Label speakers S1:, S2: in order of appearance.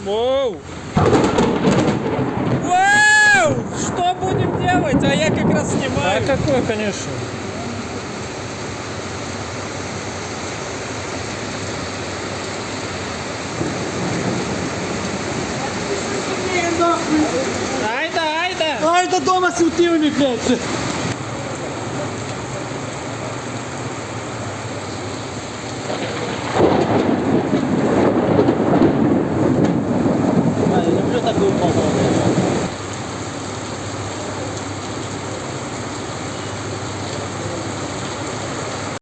S1: Воу! Вау! Что будем делать? А я как раз снимаю.
S2: А какой, конечно.
S1: Айда, айда!
S2: Ай, да дома светильник, блядь.